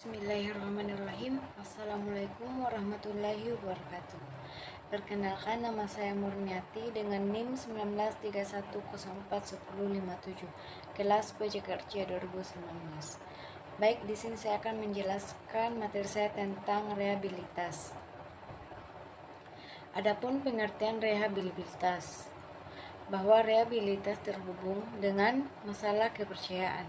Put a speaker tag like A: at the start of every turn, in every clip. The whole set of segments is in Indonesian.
A: Bismillahirrahmanirrahim. Assalamualaikum warahmatullahi wabarakatuh. Perkenalkan, nama saya Murniati dengan NIM 1931041057, kelas PJKRC 2019. Baik, di sini saya akan menjelaskan materi saya tentang rehabilitas. Adapun pengertian rehabilitas, bahwa rehabilitas terhubung dengan masalah kepercayaan.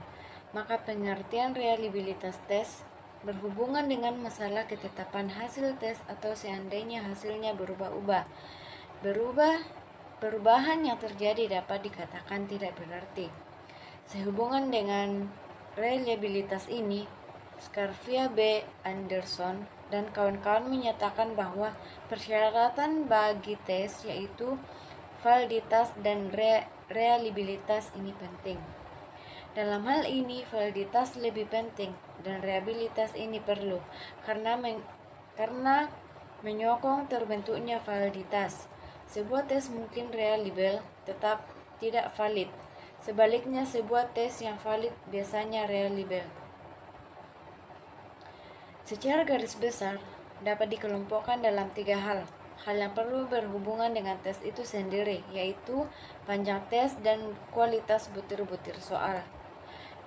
A: Maka pengertian rehabilitas tes berhubungan dengan masalah ketetapan hasil tes atau seandainya hasilnya berubah-ubah. Perubahan yang terjadi dapat dikatakan tidak berarti. Sehubungan dengan reliabilitas ini, Scarfia B. Anderson dan kawan-kawan menyatakan bahwa persyaratan bagi tes yaitu validitas dan reliabilitas ini penting. Dalam hal ini, validitas lebih penting dan reliabilitas ini perlu karena menyokong terbentuknya validitas. Sebuah tes mungkin reliable tetap tidak valid. Sebaliknya, sebuah tes yang valid biasanya reliable. Secara garis besar, dapat dikelompokkan dalam 3 hal. Hal yang perlu berhubungan dengan tes itu sendiri, yaitu panjang tes dan kualitas butir-butir soal.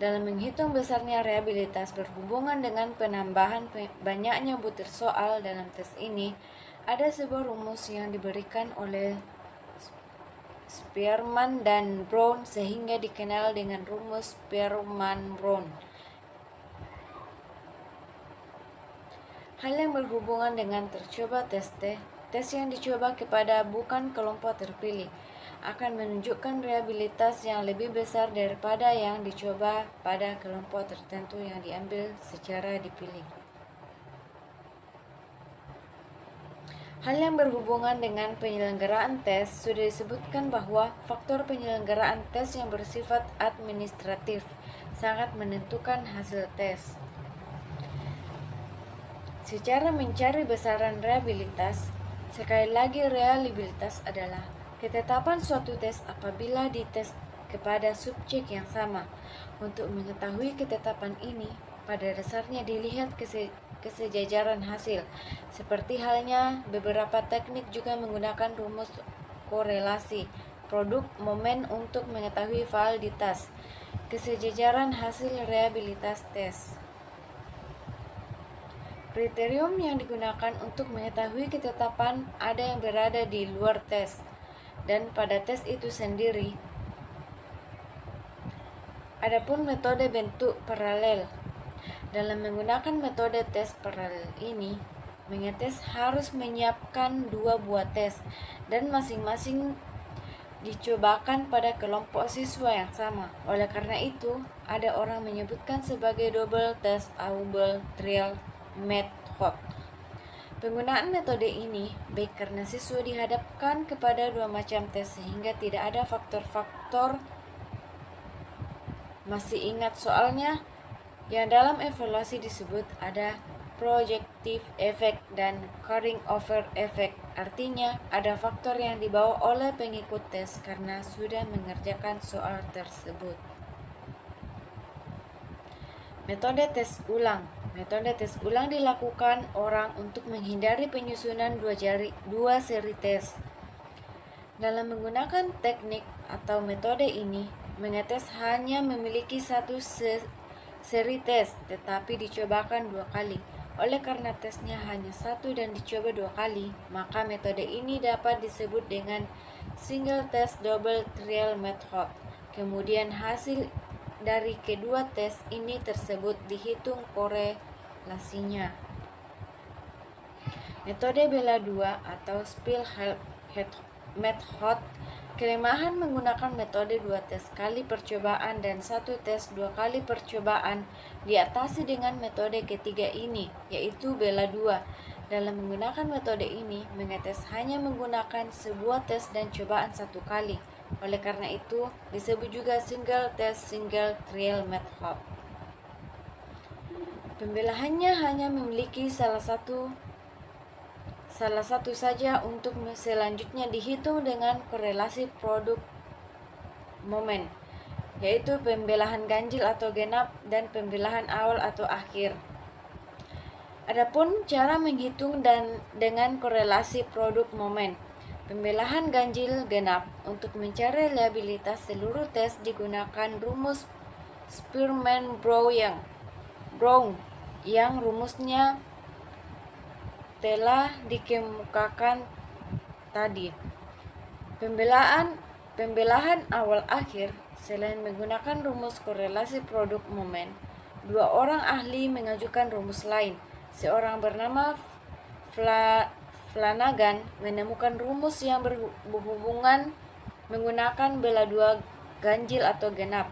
A: Dalam menghitung besarnya reliabilitas berhubungan dengan penambahan banyaknya butir soal dalam tes ini, ada sebuah rumus yang diberikan oleh Spearman dan Brown sehingga dikenal dengan rumus Spearman-Brown. Hal yang berhubungan dengan tercoba tes yang dicoba kepada bukan kelompok terpilih akan menunjukkan reliabilitas yang lebih besar daripada yang dicoba pada kelompok tertentu yang diambil secara dipilih. Hal yang berhubungan dengan penyelenggaraan tes sudah disebutkan bahwa faktor penyelenggaraan tes yang bersifat administratif sangat menentukan hasil tes. Secara mencari besaran reliabilitas, sekali lagi reliabilitas adalah ketetapan suatu tes apabila dites kepada subjek yang sama. Untuk mengetahui ketetapan ini, pada dasarnya dilihat kesejajaran hasil. Seperti halnya beberapa teknik juga menggunakan rumus korelasi produk momen untuk mengetahui validitas kesejajaran hasil reliabilitas tes. Kriterium yang digunakan untuk mengetahui ketetapan ada yang berada di luar tes dan pada tes itu sendiri. Adapun metode bentuk paralel. Dalam menggunakan metode tes paralel ini, mengetes harus menyiapkan 2 buah tes dan masing-masing dicobakan pada kelompok siswa yang sama. Oleh karena itu, ada orang menyebutkan sebagai double test double trial method. Penggunaan metode ini baik karena siswa dihadapkan kepada 2 macam tes sehingga tidak ada faktor-faktor. Masih ingat soalnya yang dalam evaluasi disebut ada projective effect dan carrying over effect. Artinya ada faktor yang dibawa oleh pengikut tes karena sudah mengerjakan soal tersebut. Metode tes ulang. Metode tes ulang dilakukan orang untuk menghindari penyusunan 2 seri tes. Dalam menggunakan teknik atau metode ini, mengetes hanya memiliki 1 seri tes, tetapi dicobakan 2 kali. Oleh karena tesnya hanya 1 dan dicoba 2 kali, maka metode ini dapat disebut dengan single test double trial method. Kemudian hasil dari kedua tes ini tersebut dihitung korelasinya. Metode bela 2 atau Spielhelp method. Kelemahan menggunakan metode 2 tes kali percobaan dan 1 tes 2 kali percobaan diatasi dengan metode ketiga ini, yaitu bela 2. Dalam menggunakan metode ini, mengetes hanya menggunakan sebuah tes dan cobaan 1 kali. Oleh karena itu, disebut juga single test single trial method. Pembelahannya hanya memiliki salah satu saja untuk selanjutnya dihitung dengan korelasi produk momen, yaitu pembelahan ganjil atau genap dan pembelahan awal atau akhir. Adapun cara menghitung dan dengan korelasi produk momen. Pembelahan ganjil genap. Untuk mencari reliabilitas seluruh tes digunakan rumus Spearman-Brown yang rumusnya telah dikemukakan tadi. Pembelahan awal akhir. Selain menggunakan rumus korelasi produk momen, dua orang ahli mengajukan rumus lain. Seorang bernama Flanagan menemukan rumus yang berhubungan menggunakan bela dua ganjil atau genap,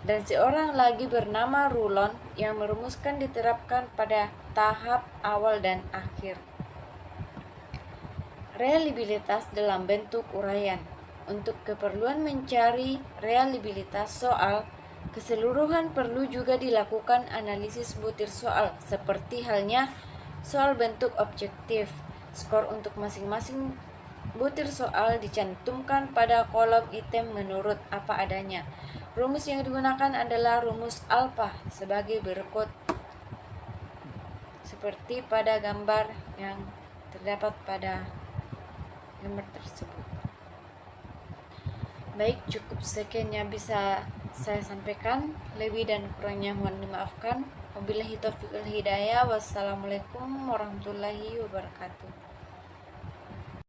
A: dan seorang lagi bernama Rulon yang merumuskan diterapkan pada tahap awal dan akhir. Reliabilitas dalam bentuk uraian. Untuk keperluan mencari reliabilitas soal keseluruhan perlu juga dilakukan analisis butir soal, seperti halnya soal bentuk objektif. Skor untuk masing-masing butir soal dicantumkan pada kolom item menurut apa adanya. Rumus yang digunakan adalah rumus alpha sebagai berikut, seperti pada gambar yang terdapat pada gambar tersebut. Baik, cukup sekian yang bisa saya sampaikan. Lebih dan kurangnya mohon dimaafkan. Wabillahi taufiq wal hidayah. Wassalamualaikum warahmatullahi wabarakatuh.